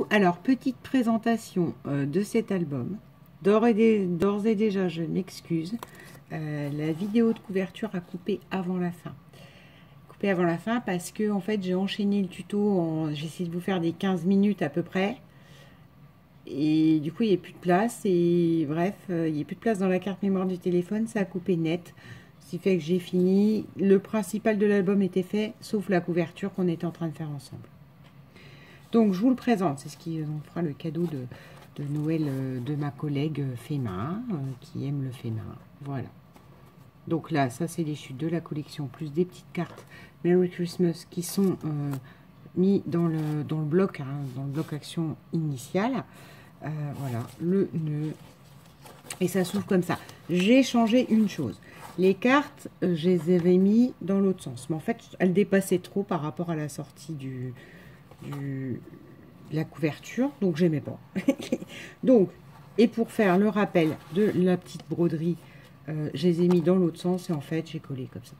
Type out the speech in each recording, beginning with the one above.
Coucou, alors petite présentation de cet album. D'ores et déjà, je m'excuse. La vidéo de couverture a coupé avant la fin. Coupé avant la fin parce que en fait j'ai enchaîné le tuto, j'ai essayé de vous faire des 15 minutes à peu près. Et du coup il n'y a plus de place et bref, il n'y a plus de place dans la carte mémoire du téléphone, ça a coupé net. Ce qui fait que j'ai fini. Le principal de l'album était fait, sauf la couverture qu'on était en train de faire ensemble. Donc, je vous le présente. C'est ce qui on fera le cadeau de Noël de ma collègue Fémin, qui aime le Fémin. Voilà. Donc là, ça, c'est les chutes de la collection, plus des petites cartes Merry Christmas qui sont mis dans le bloc, hein, dans le bloc action initial. Voilà, le nœud. Et ça s'ouvre comme ça. J'ai changé une chose. Les cartes, je les avais mis dans l'autre sens. Mais en fait, elles dépassaient trop par rapport à la sortie de la couverture, donc j'aimais pas. Donc, et pour faire le rappel de la petite broderie, je les ai mis dans l'autre sens et en fait j'ai collé comme ça,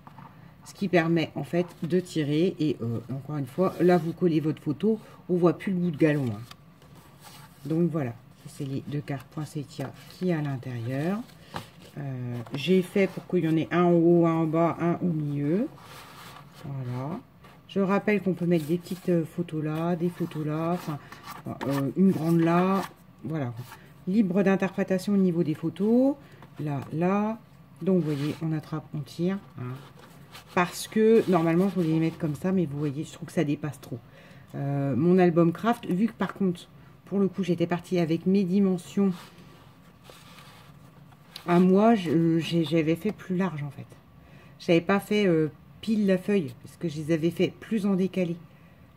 ce qui permet en fait de tirer. Et encore une fois, là vous collez votre photo, on voit plus le bout de galon, hein. Donc voilà, c'est les deux cartes poinsettia qui est à l'intérieur. J'ai fait pour qu'il y en ait un en haut, un en bas, un au milieu. Voilà. Je rappelle qu'on peut mettre des petites photos là, des photos là, enfin, une grande là, voilà. Libre d'interprétation au niveau des photos, là, là. Donc, vous voyez, on attrape, on tire. Hein. Parce que, normalement, je voulais les mettre comme ça, mais vous voyez, je trouve que ça dépasse trop. Mon album craft, vu que par contre, pour le coup, j'étais partie avec mes dimensions à moi, j'avais fait plus large, en fait. Je n'avais pas fait... pile la feuille, parce que je les avais fait plus en décalé,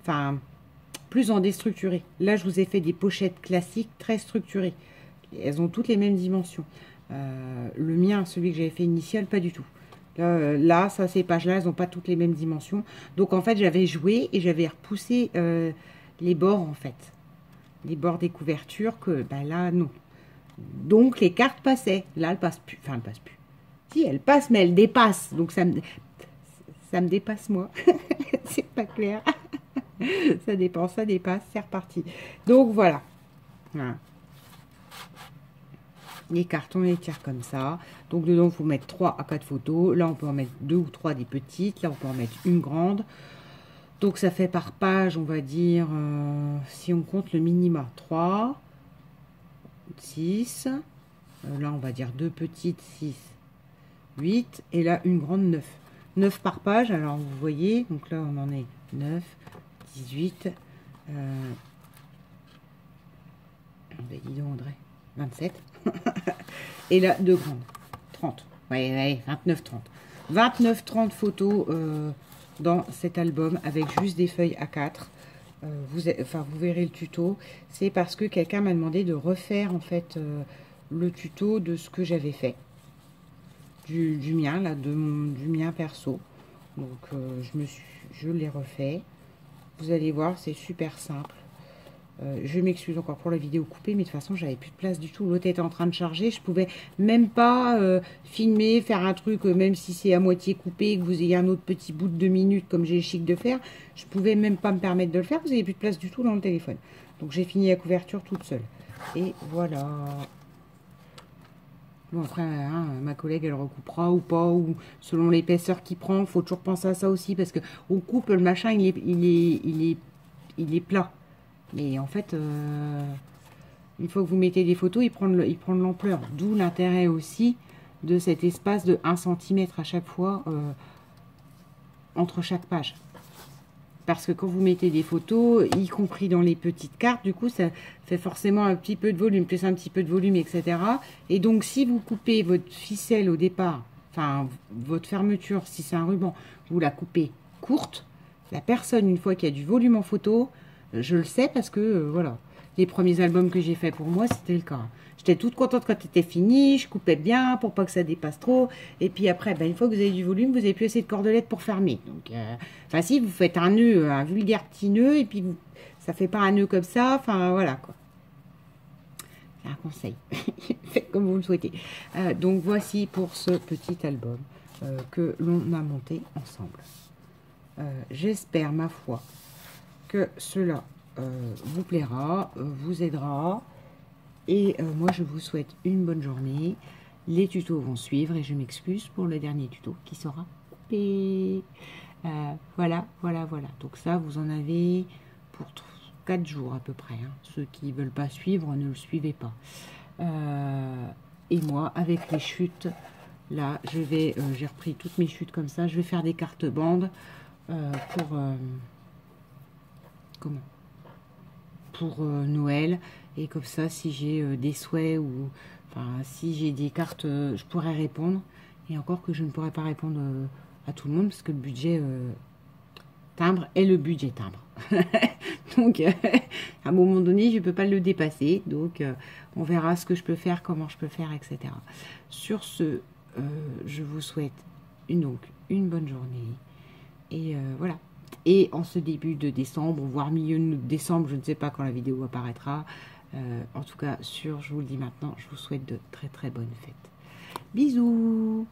enfin plus en déstructuré. Là je vous ai fait des pochettes classiques très structurées, elles ont toutes les mêmes dimensions. Le mien, celui que j'avais fait initial, pas du tout. Là ça, ces pages là elles n'ont pas toutes les mêmes dimensions, donc en fait j'avais joué et j'avais repoussé les bords, en fait les bords des couvertures, que bah, là non, donc les cartes passaient. Là elles passent plus, enfin elles passent plus, si elles passent mais elles dépassent, donc ça me dépasse moi. C'est pas clair. Ça dépend, ça dépasse, c'est reparti. Donc voilà. Voilà. Les cartons, les tire comme ça. Donc dedans, il faut mettre 3 à 4 photos. Là, on peut en mettre 2 ou 3 des petites. Là, on peut en mettre une grande. Donc ça fait par page, on va dire, si on compte le minima, 3, 6. Là, on va dire 2 petites, 6, 8. Et là, une grande, 9. 9 par page, alors vous voyez, donc là on en est 9, 18, ben dis donc André, 27, et là 2 grandes, 30, ouais, 29, 30. 29, 30 photos dans cet album avec juste des feuilles A4. Vous verrez le tuto, c'est parce que quelqu'un m'a demandé de refaire en fait le tuto de ce que j'avais fait. Du mien, là, du mien perso. Donc, je l'ai refait. Vous allez voir, c'est super simple. Je m'excuse encore pour la vidéo coupée, mais de toute façon, j'avais plus de place du tout. L'autre était en train de charger. Je pouvais même pas filmer, faire un truc, même si c'est à moitié coupé, que vous ayez un autre petit bout de 2 minutes, comme j'ai le chic de faire. Je pouvais même pas me permettre de le faire. Vous n'avez plus de place du tout dans le téléphone. Donc, j'ai fini la couverture toute seule. Et voilà. Bon, après, hein, ma collègue, elle recoupera ou pas, ou selon l'épaisseur qu'il prend. Il faut toujours penser à ça aussi, parce que on coupe, le machin, il est plat. Mais en fait, une fois que vous mettez des photos, il prend de l'ampleur. D'où l'intérêt aussi de cet espace de 1 cm à chaque fois entre chaque page. Parce que quand vous mettez des photos, y compris dans les petites cartes, du coup, ça fait forcément un petit peu de volume, plus un petit peu de volume, etc. Et donc, si vous coupez votre ficelle au départ, enfin, votre fermeture, si c'est un ruban, vous la coupez courte, la personne, une fois qu'il y a du volume en photo, je le sais parce que, voilà, les premiers albums que j'ai fait pour moi, c'était le cas. J'étais toute contente quand c'était fini, je coupais bien pour pas que ça dépasse trop. Et puis après, ben, une fois que vous avez du volume, vous n'avez plus assez de cordelettes pour fermer. Donc, enfin si, vous faites un nœud, un vulgaire petit nœud, et puis ça fait pas un nœud comme ça. Enfin voilà quoi. C'est un conseil. Faites comme vous le souhaitez. Donc voici pour ce petit album que l'on a monté ensemble. J'espère, ma foi, que cela vous plaira, vous aidera. Et moi, je vous souhaite une bonne journée. Les tutos vont suivre et je m'excuse pour le dernier tuto qui sera coupé. Voilà. Donc ça, vous en avez pour 4 jours à peu près. Hein. Ceux qui ne veulent pas suivre, ne le suivez pas. Et moi, avec les chutes, là, j'ai repris toutes mes chutes comme ça. Je vais faire des cartes bandes pour Noël. Et comme ça, si j'ai des souhaits ou si j'ai des cartes, je pourrais répondre. Et encore que je ne pourrais pas répondre à tout le monde parce que le budget timbre est le budget timbre. Donc, à un moment donné, je ne peux pas le dépasser. Donc, on verra ce que je peux faire, comment je peux faire, etc. Sur ce, je vous souhaite une bonne journée. Et voilà. Et en ce début de décembre, voire milieu de décembre, je ne sais pas quand la vidéo apparaîtra. En tout cas, je vous le dis maintenant, je vous souhaite de très très bonnes fêtes. Bisous!